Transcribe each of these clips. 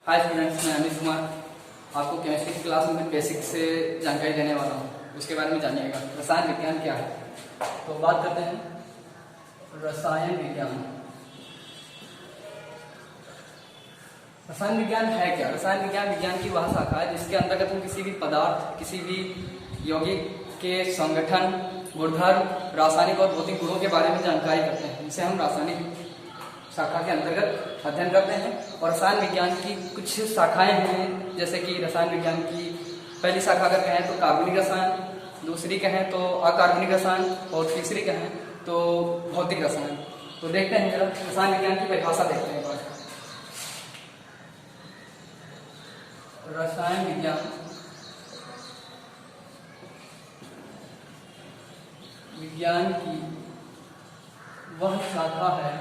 Hi students, मैं अमित कुमार आपको chemistry की क्लास में बेसिक से जानकारी देने वाला हूँ। उसके बारे में जानिएगा रसायन विज्ञान क्या है। तो बात करते हैं रसायन विज्ञान। रसायन विज्ञान है क्या? रसायन विज्ञान विज्ञान की वह शाखा है जिसके अंतर्गत हम किसी भी पदार्थ, किसी भी यौगिक के संगठन, गुणधर्म, रासायनिक और भौतिक गुणों के बारे में जानकारी करते हैं, जिसे हम रासायनिक शाखा के अंतर्गत अध्ययन करते हैं। और रसायन विज्ञान की कुछ शाखाएं हैं, जैसे कि रसायन विज्ञान की पहली शाखा अगर कहें तो कार्बनिक रसायन, दूसरी कहें तो अकार्बनिक रसायन और तीसरी कहें तो भौतिक रसायन। तो देखते हैं जरा रसायन विज्ञान की परिभाषा देखते हैं। रसायन विज्ञान विज्ञान की वह शाखा है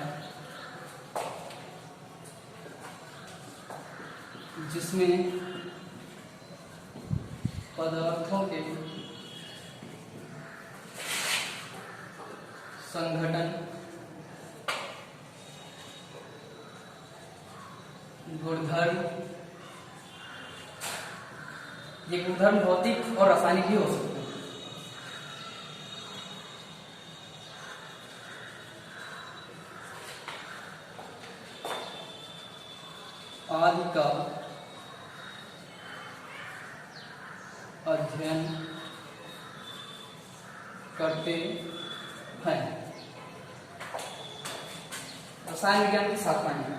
जिसमें पदार्थों के संघटन, गुणधर्म, ये गुणधर्म भौतिक और रासायनिक भी हो सकते हैं, आदि का अध्ययन करते हैं। रसायन विज्ञान की शाखाएं हैं।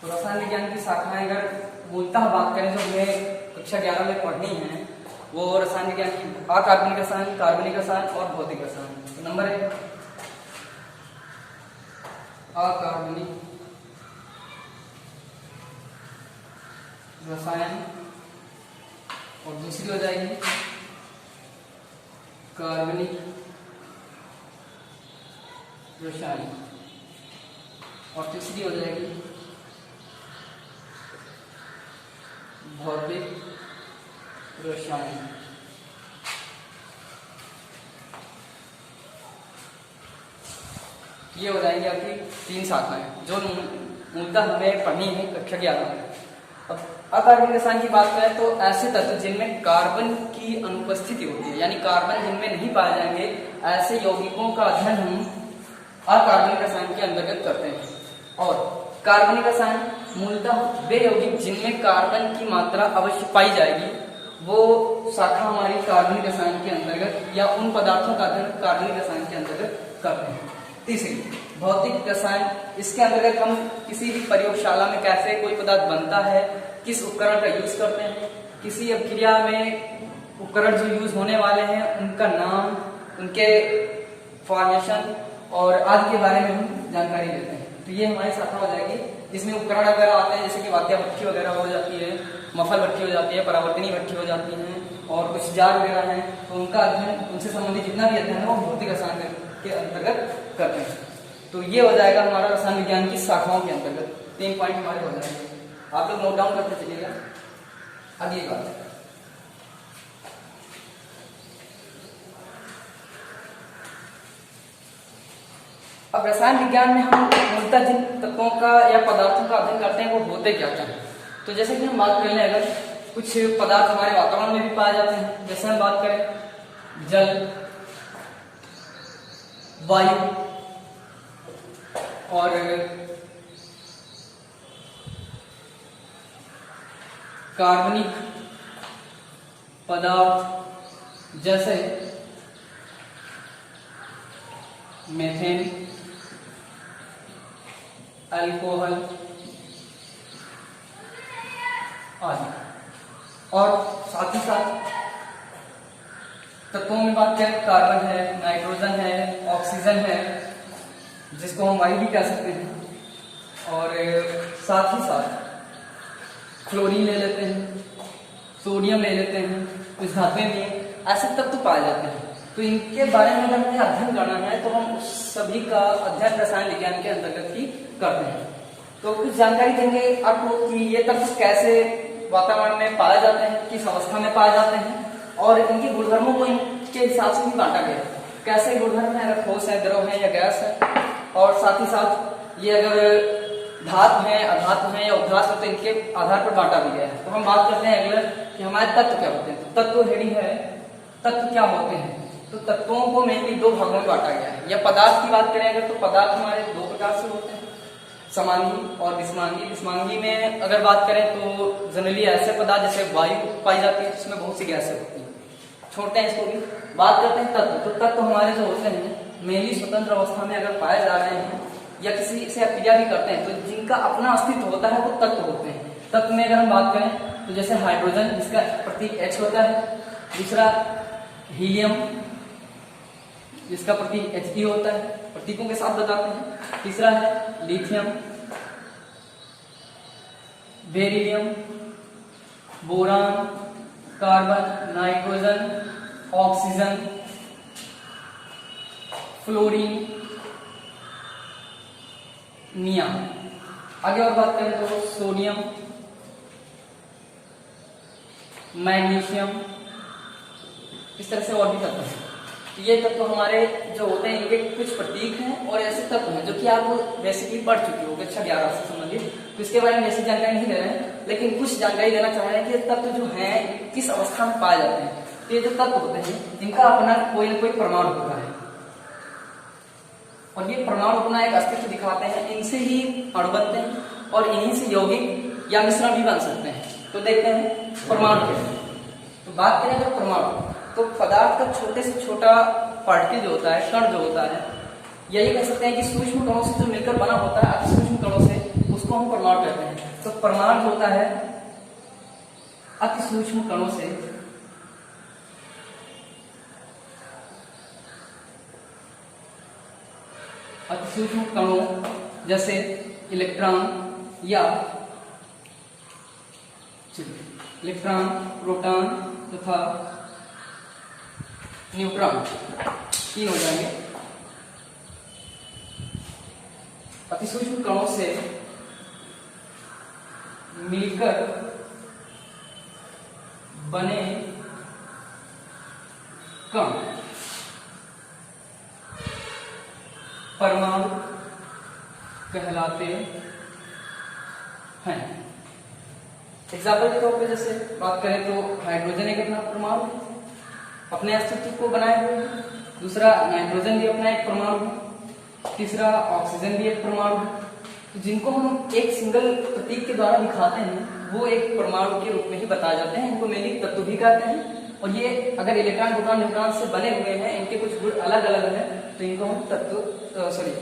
तो रसायन विज्ञान की शाखाएं अगर मूलतः बात करें जो हमें कक्षा 11 में पढ़नी है, वो रसायन विज्ञान की अकार्बनिक रसायन, कार्बनिक रसायन और भौतिक रसायन। तो नंबर 1 अकार्बनिक रसायन और दूसरी हो जाएगी कार्बनिक रसायन और तीसरी हो जाएगी भौतिक रसायन। ये हो जाएंगी आपकी 3 शाखाएं जो मूलतः हमें पढ़नी है कक्षा 11 में। अब अकार्बनिक रसायन की बात करें तो ऐसे तत्व जिनमें कार्बन की अनुपस्थिति होती है, यानी कार्बन जिनमें नहीं पाए जाएंगे, ऐसे यौगिकों का अध्ययन हम अकार्बनिक रसायन के अंतर्गत करते हैं। और कार्बनिक रसायन मूलतः वे यौगिक जिनमें कार्बन की मात्रा अवश्य पाई जाएगी, वो शाखा हमारी कार्बनिक रसायन के अंतर्गत या उन पदार्थों का अध्ययन कार्बनिक रसायन के अंतर्गत करते हैं। तीसरी भौतिक रसायन, इसके अंतर्गत हम किसी भी प्रयोगशाला में कैसे कोई पदार्थ बनता है, किस उपकरण का यूज करते हैं, किसी अभिक्रिया में उपकरण जो यूज होने वाले हैं उनका नाम, उनके फॉर्मेशन और आदि के बारे में हम जानकारी लेते हैं। तो ये हमारी शाखा हो जाएगी जिसमें उपकरण अगर आते हैं, जैसे कि वाद्य भट्ठी वगैरह हो जाती है, मफल भट्ठी हो जाती है, परावर्तनी भट्ठी हो जाती है और कुछ जार वगैरह हैं, तो उनका अध्ययन, उनसे संबंधित जितना भी अध्ययन है वो भौतिक रसायन के अंतर्गत करते हैं। तो ये हो जाएगा हमारा रसायन विज्ञान की शाखाओं के अंतर्गत 3 पॉइंट हमारे हो जाएंगे। आप लोग नोट डाउन करते चलिएगा। अगली बात, अब रसायन विज्ञान में हम मूलतः जिन तत्वों का या पदार्थों का अध्ययन करते हैं वो होते क्या क्या हैं। तो जैसे कि हम बात कर लें, अगर कुछ पदार्थ हमारे वातावरण में भी पाए जाते हैं, जैसे हम बात करें जल, वायु और कार्बनिक पदार्थ जैसे मीथेन, अल्कोहल आदि। और साथ ही साथ तत्वों में बात करें, कार्बन है, नाइट्रोजन है, ऑक्सीजन है, जिसको हम वायु भी कह सकते हैं, और साथ ही साथ क्लोरीन ले लेते हैं, सोडियम ले लेते हैं, कुछ धातुएं भी ऐसे तत्व पाए जाते हैं। तो इनके बारे में अगर हमें अध्ययन करना है तो हम उस सभी का अध्ययन रसायन विज्ञान के अंतर्गत ही करते हैं। तो कुछ जानकारी देंगे आपको कि ये तत्व कैसे वातावरण में पाए जाते हैं, किस अवस्था में पाए जाते हैं और इनके गुणधर्मों को इनके हिसाब से भी बांटा गया है। कैसे गुणधर्म है, अगर ठोस है, द्रव है या गैस है, और साथ ही साथ ये अगर धातु है, अधातु है या उद्धात है तो इनके आधार पर बांटा भी गया है। तो हम बात करते हैं अगले कि हमारे तत्व क्या होते हैं। तो तत्व हेडिंग है, तत्व क्या होते हैं। तो तत्वों को मेनली दो भागों में बांटा गया है। या पदार्थ की बात करें अगर, तो पदार्थ हमारे दो प्रकार से होते हैं, समांगी और विषमांगी। विषमांगी में अगर बात करें तो जनरली ऐसे पदार्थ जैसे वायु पाई जाती है जिसमें बहुत सी गैसें होती हैं, छोड़ते हैं इसको भी। बात करते हैं तत्व। तो तत्व हमारे जो होते हैं मेनली स्वतंत्र अवस्था में अगर पाए जा रहे हैं या किसी से क्रिया भी करते हैं तो जिनका अपना अस्तित्व होता है वो तत्व होते हैं। तत्व में अगर हम बात करें तो जैसे हाइड्रोजन जिसका प्रतीक H होता है, दूसरा हीलियम जिसका प्रतीक He होता है, प्रतीकों के साथ बताते हैं। तीसरा है lithium, beryllium, boron, carbon, nitrogen, oxygen, fluorine, नियम। आगे और बात करें तो सोडियम, मैग्नीशियम, इस तरह से और भी तत्व हैं। ये तत्व हमारे जो होते हैं इनके कुछ प्रतीक हैं और ऐसे तत्व हैं जो कि आप बेसिकली पढ़ चुके हो कक्षा 11 से संबंधित, तो इसके बारे में बेसिक जानकारी नहीं दे रहे हैं, लेकिन कुछ जानकारी देना चाह रहे हैं कि तत्व जो हैं किस अवस्था में पाए जाते हैं। तो ये जो तत्व होते हैं इनका अपना कोई ना कोई परमाणु होता है और ये परमाणु अपना एक अस्तित्व दिखाते हैं। इनसे ही अणु बनते हैं और इन्हीं से यौगिक या मिश्रण भी बन सकते हैं। तो देखते हैं परमाणु क्या है। तो बात करें अगर परमाणु, तो पदार्थ का छोटे से छोटा पार्टिकल जो होता है, कण जो होता है, यही कह सकते हैं कि सूक्ष्म कणों से जो मिलकर बना होता है, अति सूक्ष्म कणों से, उसको हम परमाणु कहते हैं। तो परमाणु होता है अति सूक्ष्म कणों से अति सूक्ष्म कणों जैसे इलेक्ट्रॉन या इलेक्ट्रॉन, प्रोटॉन तथा न्यूट्रॉन, तीन हो जाएंगे। अति सूक्ष्म कणों से मिलकर बने कण परमाणु कहलाते हैं। एग्जाम्पल के तौर पे जैसे बात करें तो हाइड्रोजन एक अपना परमाणु अपने अस्तित्व को बनाए हुए है, दूसरा नाइट्रोजन भी अपना एक परमाणु है, तीसरा ऑक्सीजन भी एक परमाणु है। तो जिनको हम एक सिंगल प्रतीक के द्वारा दिखाते हैं वो एक परमाणु के रूप में ही बताए जाते हैं। इनको मेनली तत्व भी कहते हैं। और ये अगर इलेक्ट्रॉन, प्रोटॉन, न्यूट्रॉन से बने हुए हैं, इनके कुछ गुण अलग अलग हैं, तो इनको हम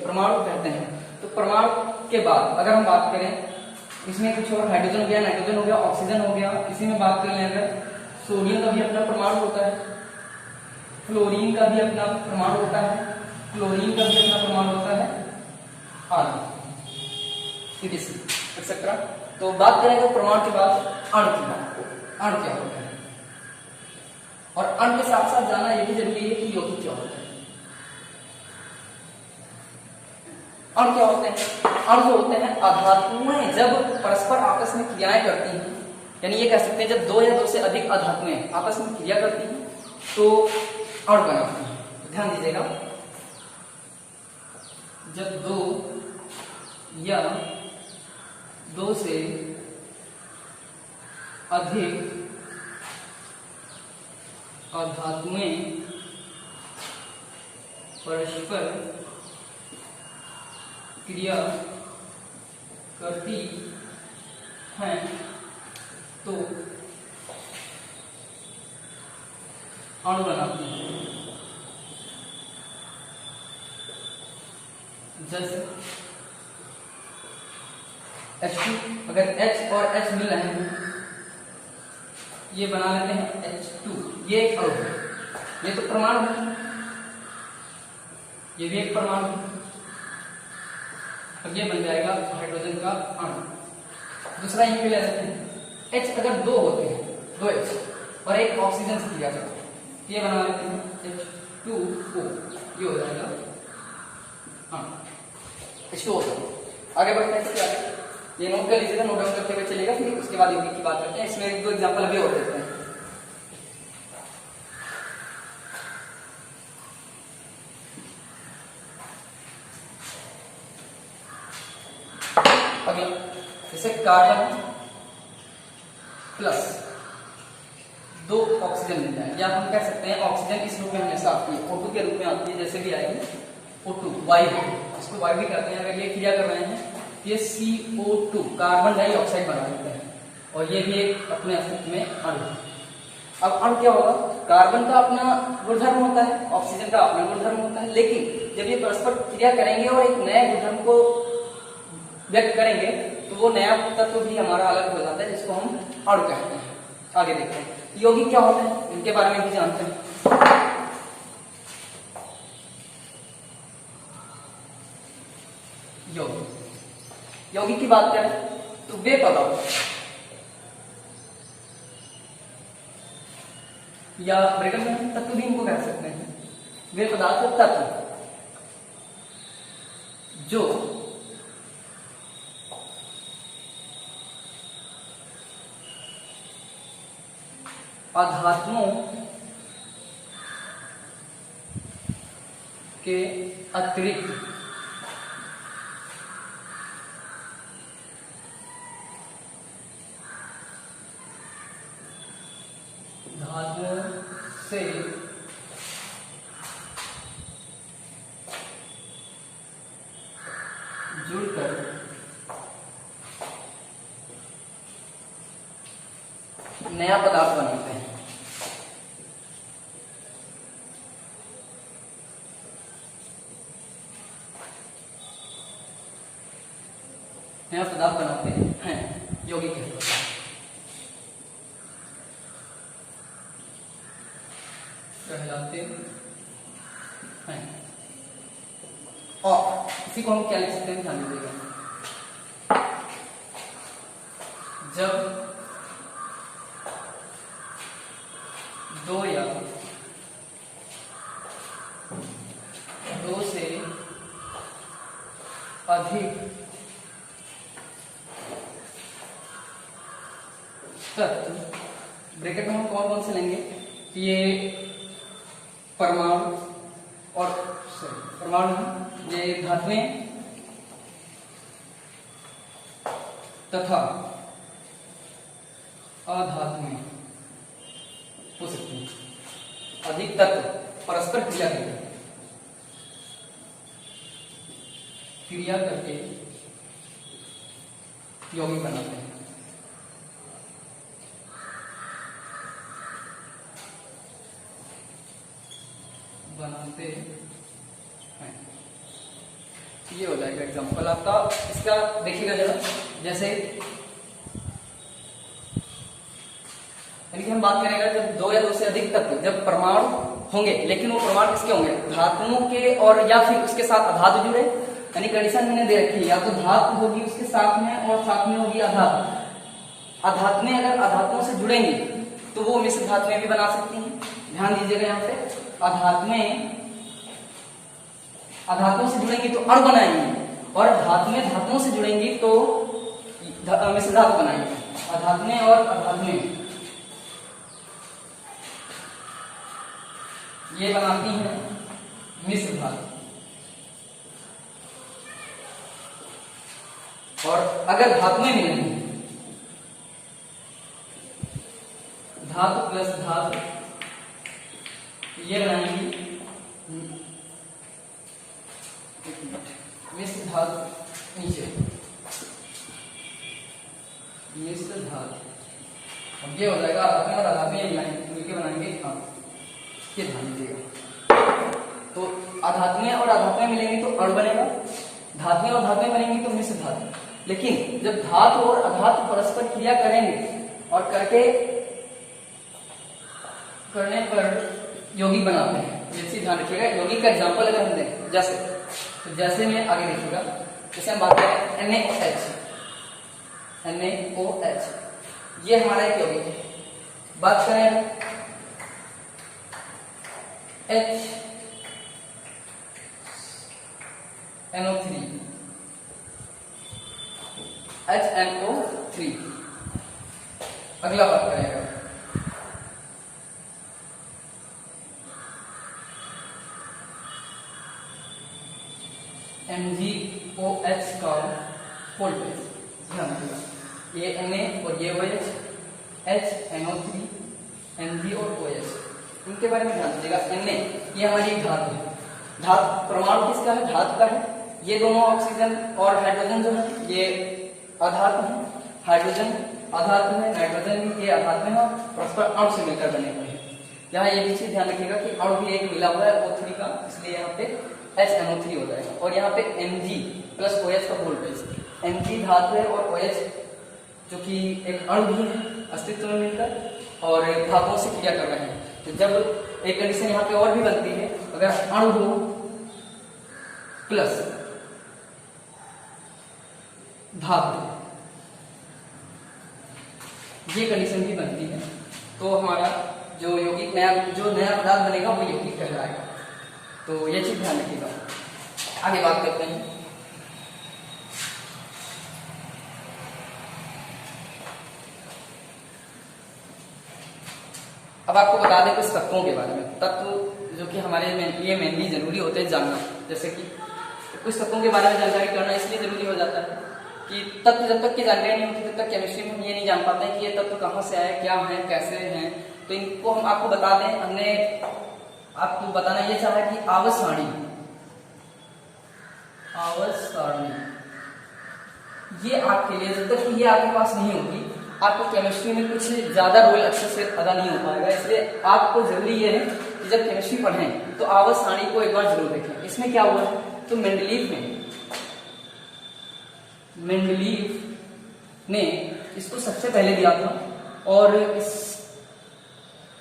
परमाणु कहते हैं। तो परमाणु के बाद अगर हम बात करें इसमें कुछ और, हाइड्रोजन हो गया, नाइट्रोजन हो गया, ऑक्सीजन हो गया, इसी में बात कर लें अगर सोडियम का भी अपना परमाणु होता है, फ्लोरीन का भी अपना परमाणु होता है, क्लोरीन का भी अपना परमाणु होता है, आदि एक्सेट्रा। तो बात करें तो परमाणु के बाद अणु की बात, अणु क्या होता है और अणु के साथ साथ जाना यह भी जरूरी है कि यौगिक क्या होता है। अणु क्या होते हैं? अणु जो होते हैं अधातुएं जब परस्पर आपस में क्रियाएं करती हैं, यानी ये कह सकते हैं जब दो या दो से अधिक अधातुएं आपस में क्रिया करती हैं तो अणु बनाती हैं। ध्यान दीजिएगा, जब दो या दो से अधिक अधातुएं परस्पर क्रिया करती हैं तो अणु बनाती हैं। जैसे H2, अगर H और H मिल रहे हैं ये बना लेते हैं H2, ये एक अणु है, ये तो परमाणु है, ये भी एक परमाणु है। अब ये बन जाएगा हाइड्रोजन का अणु। दूसरा ये ले लेते हैं H, अगर दो होते हैं, दो H और एक ऑक्सीजन से क्रिया करते हैं, ये बना लेते हैं H2O, ये हो जाएगा अणु H2O। आगे बढ़ते हैं इसके आगे, ये नोट कर लीजिएगा, नोट डाउन करते हुए चलेगा, फिर उसके बाद यौगिक की बात करते हैं। इसमें एक दो एग्जांपल अभी और देते हैं। जैसे कार्बन प्लस 2 ऑक्सीजन मिलता है, या हम कह सकते हैं ऑक्सीजन इस रूप में हमेशा आती है, O2 के रूप में आती है, जैसे भी आएगी O2 वायु, इसको वायु भी करते हैं। अगर ये क्रिया कर रहे हैं ये CO2 कार्बन डाइऑक्साइड बना देते हैं, और ये भी एक अपने अस्तित्व में अणु है। अब अणु क्या होगा, कार्बन का अपना गुणधर्म होता है, ऑक्सीजन का अपना गुणधर्म होता है, लेकिन जब ये परस्पर क्रिया करेंगे और एक नए गुणधर्म को व्यक्त करेंगे तो वो नया तत्व भी हमारा अलग हो जाता है, जिसको हम अणु कहते हैं। आगे देखते हैं यौगिक क्या होते हैं, इनके बारे में भी जानते हैं। यौगिक की बात करें तो वे पदार्थ या ब्रेकअप में तत्व भी इनको कह सकते हैं, वे पदार्थ तत्व जो अधात्मों के अतिरिक्त धातुओं से जुड़कर नया पदार्थ बनाते हैं। नया पदार्थ बनाते हैं यौगिक कहते हैं। कहलाते हैं। और इसी को हम क्या लिख सकते हैं, ध्यान दीजिएगा, जब दो या दो से अधिक तत्व, ब्रैकेट में हम कौन कौन से लेंगे, ये परमाणु और परमाणु, ये धातुएं तथा अधातुएं हो सकती हैं। अधिक तत्व परस्पर क्रिया करके यौगिक बनाते हैं। ये हो जाएगा एग्जांपल आपका। इसका देखिएगा जरा, जैसे यानी कि हम बात करेंगे जब दो या दो से अधिक तत्व, जब परमाणु होंगे, लेकिन वो परमाणु किसके होंगे, धातुओं के, और या फिर उसके साथ अधातु जुड़े, यानी कंडीशन मैंने दे रखी है, या तो धातु होगी उसके साथ में और साथ में होगी अधातु। अधातुएं अगर अधातुओं से जुड़ेंगी तो वो मिश्र धातुएं भी बना सकती हैं। ध्यान दीजिएगा यहाँ पे, अधातुओं से जुड़ेंगी तो अणु बनाएंगी, और धातुएं धातुओं से जुड़ेंगी तो मिश्र धातु बनाएंगी। अधातुएं और अधातुएं ये बनाती हैं मिश्र धातु। और अगर धातुएं मिलेंगी, धातु प्लस धातु, ये बनाएंगी मिश्र धातु। नीचे मिश्र धातु, अब ये हो जाएगा अधातुएं और अधातुएं मिलके बनाएंगे ये, ध्यान दीजिएगा। तो अधातुएं और अधातुएं मिलेंगी तो अणु बनेगा, धातुएं और धातुएं बनेंगी तो मिश्र धातु। लेकिन जब धातु और अधातु परस्पर क्रिया करेंगे और करने पर यौगिक बनाते हैं, जैसे ध्यान रखिएगा। यौगिक का एग्जांपल अगर हम दें, जैसे में आगे देखिएगा, जैसे हम बात करें NaOH, ये हमारा एक यौगिक है। बात करें HNO3, अगला बात करेगा MgOH का वोल्टेज, ध्यान रखिएगा। ये Na और ये OH, HNO3, Mg और OH, इनके बारे में ध्यान दीजिएगा। Na ये हमारी एक धातु है, धातु परमाणु किसका है, धातु का है। ये दोनों ऑक्सीजन और हाइड्रोजन जो है ये अधातु है, हाइड्रोजन अधातु है, नाइट्रोजन भी ये अधातु है और परस्पर अणु से मिलकर बने हुए हैं। यहाँ ये भी चीज ध्यान रखिएगा कि अणु भी एक मिला हुआ है O3 का, इसलिए यहाँ पे HNO3 हो जाएगा। और यहाँ पे Mg प्लस OH का वोल्टेज, Mg धातु है और OH जो कि एक अणु भी है अस्तित्व में मिलकर और धातुओं से क्रिया कर रहे हैं। तो जब एक कंडीशन यहाँ पे और भी बनती है, अगर अणु हो प्लस धातु, ये कंडीशन भी बनती है, तो हमारा जो यौगिक नया पदार्थ बनेगा वो यौगिक कहलाएगा। तो ये चीज ध्यान रखिएगा। आगे बात करते हैं। अब आपको बता दें कुछ तत्वों के बारे में, तत्व जो कि हमारे लिए मेनली जरूरी होते हैं जानना। जैसे कि कुछ तत्वों के बारे में जानकारी करना इसलिए जरूरी हो जाता है कि तत्व जब तक की जानकारी नहीं होती तब तक केमिस्ट्री में हम ये नहीं जान पाते हैं कि ये तत्व कहाँ से आए, क्या है, कैसे हैं। तो इनको हम आपको बता दें। हमने आपको बताना ये चाहा कि आवर्त सारणी ये आपके लिए, जब तक ये आपके पास नहीं होगी आपको केमिस्ट्री में कुछ ज्यादा रोल अच्छे से अदा नहीं हो पाएगा। इसलिए आपको जरूरी ये है कि जब केमिस्ट्री पढ़ें तो आवर्त सारणी को एक बार जरूर देखें। इसमें क्या हुआ है, तो मेंडलीव ने इसको सबसे पहले दिया था और इस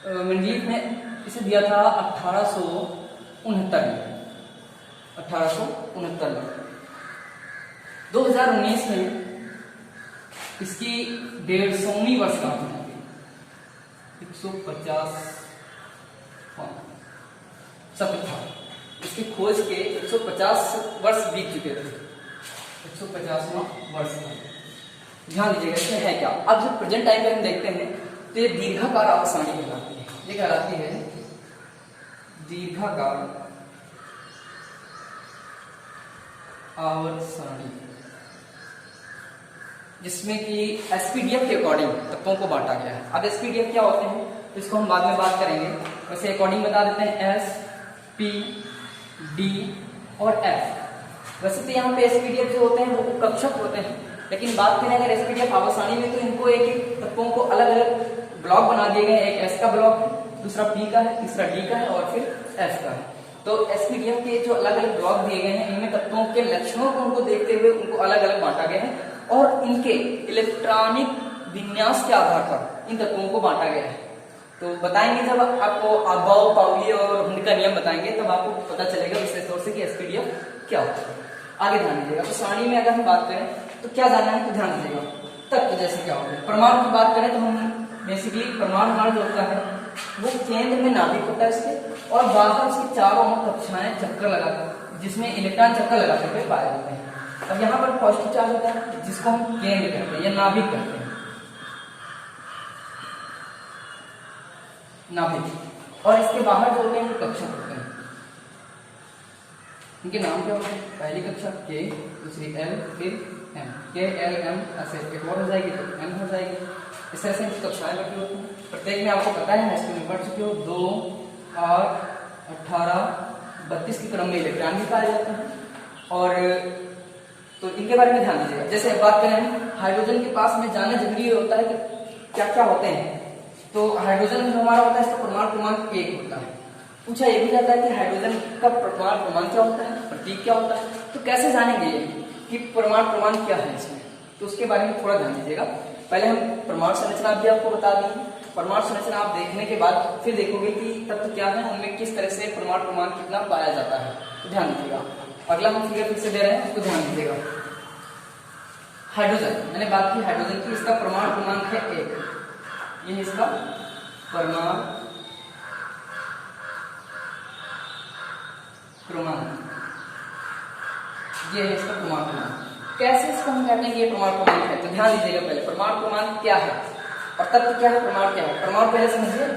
मेंडलीव ने इसे दिया था 1869 में। 2019 में इसकी 150वीं वर्षगांठ है, 150 इसकी खोज के 150 वर्ष बीत चुके थे, 150वां वर्ष। ध्यान दीजिएगा इसमें है क्या। अब जो प्रेजेंट टाइम पे हम देखते हैं तो ये दीर्घाकार आवर्त सारणी कहलाती है। ये कहलाती है दीर्घाकार आवर्त सारणी, जिसमें कि एसपीडीएफ के अकॉर्डिंग तत्वों को बांटा गया है। अब एसपीडीएफ क्या होते हैं इसको हम बाद में बात करेंगे, वैसे अकॉर्डिंग बता देते हैं एस, पी, डी और एफ। वैसे तो यहाँ पे एसपीडीएफ जो होते हैं वो कक्षक होते हैं, लेकिन बात करें अगर एसपीडीएफ आवर्त सारणी में तो इनको एक एक तत्वों को अलग अलग ब्लॉक बना दिए गए। एक एस का ब्लॉक है, दूसरा पी का है, तीसरा डी का है और फिर एफ का है। तो एसपीडीएफ के जो अलग अलग ब्लॉक दिए गए हैं इनमें तत्वों के लक्षणों को उनको देखते हुए उनको अलग अलग बांटा गया है और इनके इलेक्ट्रॉनिक विन्यास के आधार पर इन तत्वों को बांटा गया है। तो बताएंगे जब आपको अबाव, पाउली और हुंड का नियम बताएंगे तब आपको पता चलेगा विशेष तौर से कि एसपीडीएफ क्या होता है। आगे ध्यान दीजिएगा। तो सारणी में अगर हम बात करें तो क्या जानना है, तो ध्यान दीजिएगा। तत्व जैसे क्या होता है, परमाणु की बात करें तो हम बेसिकली परमाणु हमारा जो होता है वो केंद्र में नाभिक होता है इसके और बाहर उसकी चारों ओर कक्षाएं चक्कर लगाकर जिसमें इलेक्ट्रॉन चक्कर लगाते हुए पाए जाते हैं। अब यहाँ पर पॉजिटिव चार्ज होता है जिसको हम केंद्र कहते हैं या नाभिक कहते हैं, नाभिक। और इसके बाहर जो होते हैं वो कक्षक होते हैं। इनके नाम क्या होते हैं, पहली कक्षा के, दूसरी एल, फिर एम। के, एल, एम ऐसे एक और हो जाएगी तो एम हो जाएगी। इस तरह से इनकी कक्षाएं रखी होती हैं। प्रत्येक में आपको पता है हाईस्कूल में पढ़ चुके हो 2, 8, 18, 32 के क्रम में इलेक्ट्रॉन भी पाए जाते हैं। और तो इनके बारे में ध्यान दीजिएगा। जैसे बात करें हाइड्रोजन के पास में जाना जरूरी होता है कि क्या क्या होते हैं। तो हाइड्रोजन जो हमारा होता है इसका परमाणु क्रमांक 1 होता है। पूछा ये भी जाता है कि हाइड्रोजन का परमाणु क्रमांक क्या होता है, प्रतीक क्या होता है। तो कैसे जानेंगे ये कि परमाणु क्रमांक क्या है इसमें, तो उसके बारे में थोड़ा ध्यान दीजिएगा। पहले हम परमाणु संरचना भी आपको बता देंगे। परमाणु संरचना आप देखने के बाद फिर देखोगे कि तत्व क्या है, उनमें किस तरह से परमाणु क्रमांक कितना पाया जाता है, तो ध्यान दीजिएगा। अगला हम फिगर फिर से दे रहे हैं, उसको ध्यान दीजिएगा। हाइड्रोजन, मैंने बात की हाइड्रोजन की, इसका परमाणु क्रमांक है 1। ये इसका परमाणु क्रमांक, ये है इसका परमाणु क्रमांक। कैसे इसको हम कहते हैं कि ये परमाणु क्रमांक है, तो ध्यान दीजिएगा। पहले परमाणु क्रमांक क्या है और तत्व क्या है, परमाणु क्या है। परमाणु पहले समझिए,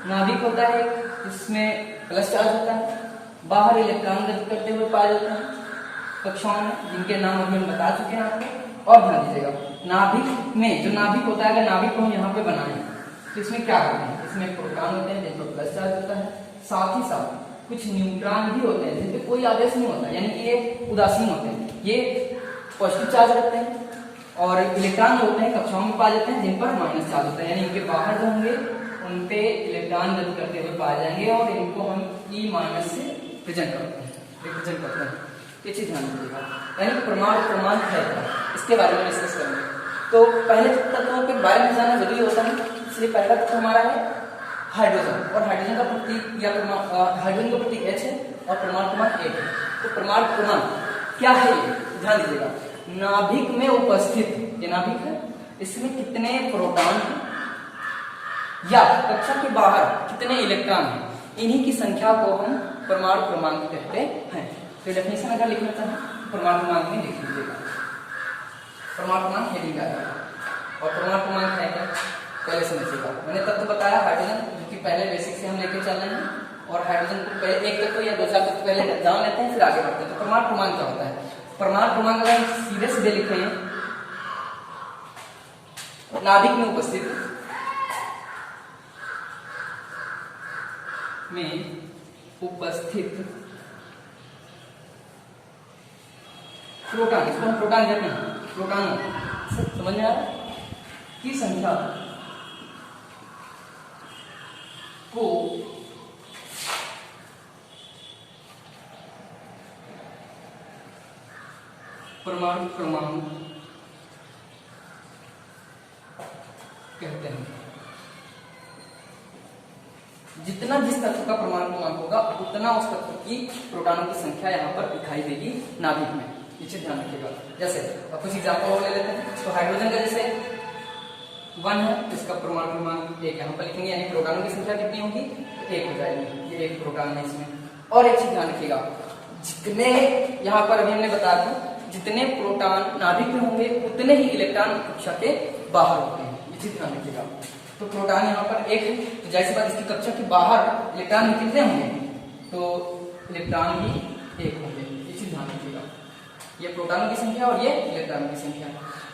नाभिक होता है जिसमें प्लस चार्ज होता है, बाहर इलेक्ट्रॉन गति करते हुए पाए जाते हैं कक्षाओं में, जिनके नाम अभी हम बता चुके हैं आपको। और ध्यान दीजिएगा नाभिक में जो नाभिक होता है, अगर नाभिक को हम यहाँ पे बनाएं तो इसमें क्या होते हैं, इसमें प्रोटॉन होते हैं जिन पर प्लस चार्ज होता है, साथ ही साथ कुछ न्यूट्रॉन भी होते हैं जिन पे कोई आवेश नहीं होता, यानी कि ये उदासीन होते हैं, ये पॉजिटिव चार्ज रखते हैं। और इलेक्ट्रॉन जो होते हैं कक्षाओं में पाए जाते हैं जिन पर माइनस चार्ज होता है, यानी इनके बाहर जो होंगे उन पे इलेक्ट्रॉन गति करते हुए पाए जाएंगे और इनको हम E- से रिप्रेजेंट करते हैं। ये चीज ध्यान रखिएगा, यानी परमाणु क्रमांक है इसके बारे में डिस्कस करेंगे। तो पहले तत्वों के बारे में जानना जरूरी होता है, इसलिए पहला तत्व हमारा है हाइड्रोजन, और हाइड्रोजन का प्रतीक या हाइड्रोजन का प्रतीक H है और परमाणु क्रमांक 1 है। तो परमाणु क्रमांक क्या है, ध्यान दीजिएगा, नाभिक में उपस्थित, ये नाभिक है, इसमें कितने प्रोटॉन हैं या कक्षा के बाहर कितने इलेक्ट्रॉन हैं, इन्हीं की संख्या को हम परमाणु क्रमांक कहते हैं। तो डेफिनेशन अगर लिखना चाहें परमाणु क्रमांक में लिख लीजिएगा, परमाणु क्रमांक हेडिंग का है। और परमाणु क्रमांक है क्या, पहले समझिएगा, मैंने तत्व बताया हाइड्रोजन, जो कि पहले बेसिक से हम लेके चल रहे हैं, और हाइड्रोजन को पहले एक तत्व या 2-4 तत्व पहले जान लेते हैं फिर आगे बढ़ते हैं। तो परमाणु क्रमांक क्या होता है, परमाणु क्रमांक अगर हम सीधे सीधे लिखे हैं, नाभिक में उपस्थित प्रोटॉन, इसको हम प्रोटॉन कहते हैं, प्रोटॉन समझ में आ रहा है, की संख्या को परमाणु क्रमांक कहते हैं। जितना जिस तत्व का परमाणु क्रमांक होगा उतना उस तत्व की प्रोटॉनों की संख्या यहाँ पर दिखाई देगी नाभिक में, ये ध्यान रखिएगा। जैसे अब कुछ एग्जाम्पल और ले लेते हैं, तो हाइड्रोजन का जैसे 1 है, इसका परमाणु क्रमांक 1 यहाँ पर लिखेंगे, यानी प्रोटॉनों की संख्या कितनी होगी, तो 1 हो जाएगी, ये 1 प्रोटॉन है इसमें। और एक चीज ध्यान रखिएगा, जितने यहाँ पर अभी हमने बताया था, जितने प्रोटॉन नाभिक में होंगे उतने ही इलेक्ट्रॉन कक्षा के बाहर होते हैं, ये चीज ध्यान रखिएगा। तो प्रोटॉन यहाँ पर 1 है, तो जैसे बात इसकी कक्षा के बाहर इलेक्ट्रॉन कितने होंगे, तो इलेक्ट्रॉन भी 1 होंगे, ये चीज ध्यान रखिएगा। ये प्रोटॉन की संख्या और ये इलेक्ट्रॉन की संख्या।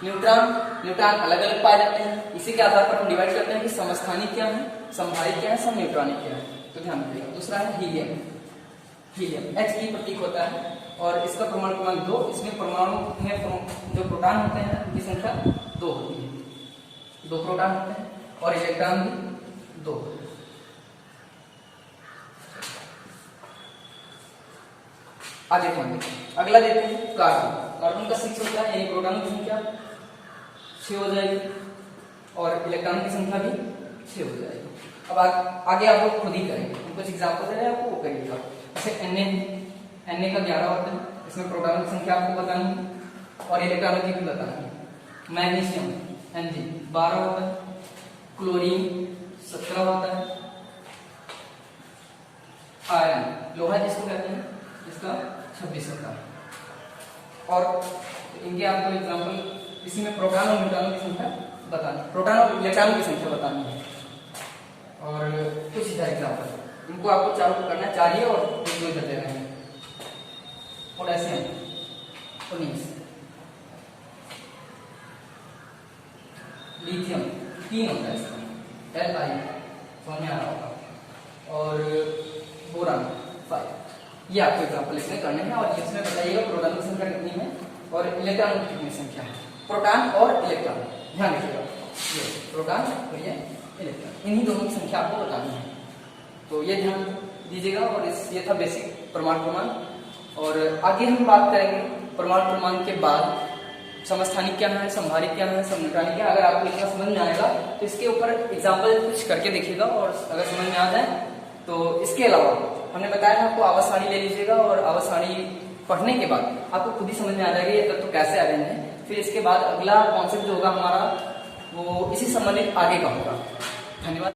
न्यूट्रॉन अलग अलग पाए जाते हैं, इसी के आधार पर हम डिवाइड करते हैं कि समस्थानिक क्या है, समभारिक क्या है, सम न्यूट्रॉनिक क्या है, तो ध्यान रखिएगा। दूसरा है हीलियम, He प्रतीक होता है और इसका परमाणु क्रमांक 2, इसमें परमाणु में जो प्रोटॉन होते हैं उनकी संख्या 2 होती है, 2 प्रोटॉन होते हैं और इलेक्ट्रॉन भी 2। आगे ध्यान देखें, अगला देखते हैं कार्बन का 6 होता है, यानी प्रोटॉन की संख्या 6 हो जाएगी और इलेक्ट्रॉन की संख्या भी 6 हो जाएगी। अब आगे आप लोग खुद ही करेंगे, कुछ एग्जाम्पल दे रहे हैं आपको, वो करिएगा। जैसे Na का 11 होता है, इसमें प्रोटॉन की संख्या आपको बतानी है और इलेक्ट्रॉनों की भी बतानी है। मैग्नीशियम Mg 12 होता है, क्लोरीन 17 होता है, आयरन लोहा जिसको कहते हैं इसका 26 होता है। और इनके आपको एग्जाम्पल, इसी में प्रोटॉन और न्यूट्रॉनों की संख्या बतानी, प्रोटॉन और इलेक्ट्रॉनों की संख्या बतानी है। और कुछ इधर एग्जाम्पल, इनको आपको चारों को करना चाहिए और 1-2 इधर दे रहे हैं। पोटेशियम 19, लिथियम 3 होता है इसका, Li समझ में आ रहा होगा, और बोरान 5। ये आपको एग्जाम्पल इसमें करने हैं और इसमें बताइएगा प्रोटॉन की संख्या कितनी है और इलेक्ट्रॉन की कितनी संख्या है। प्रोटॉन और इलेक्ट्रॉन ध्यान रखिएगा, ये प्रोटॉन और ये इलेक्ट्रॉन, इन्हीं दोनों की संख्या आपको बतानी है, तो ये ध्यान दीजिएगा। और ये था बेसिक परमाणु क्रमांक। और आगे हम बात करेंगे परमाणु क्रमांक के बाद समस्थानिक क्या है, समभारिक क्या है, समन्यूट्रॉनिक क्या है। अगर आपको इतना समझ में आएगा तो इसके ऊपर एग्जाम्पल कुछ करके देखिएगा, और अगर समझ में आ जाए तो इसके अलावा हमने बताया था आपको आवर्त सारणी ले लीजिएगा, और आवर्त सारणी पढ़ने के बाद आपको खुद ही समझ में आ जाएगा ये तत्व कैसे अरेंज है। फिर इसके बाद अगला कॉन्सेप्ट जो होगा हमारा वो इसी संबंधित आगे का होगा। धन्यवाद।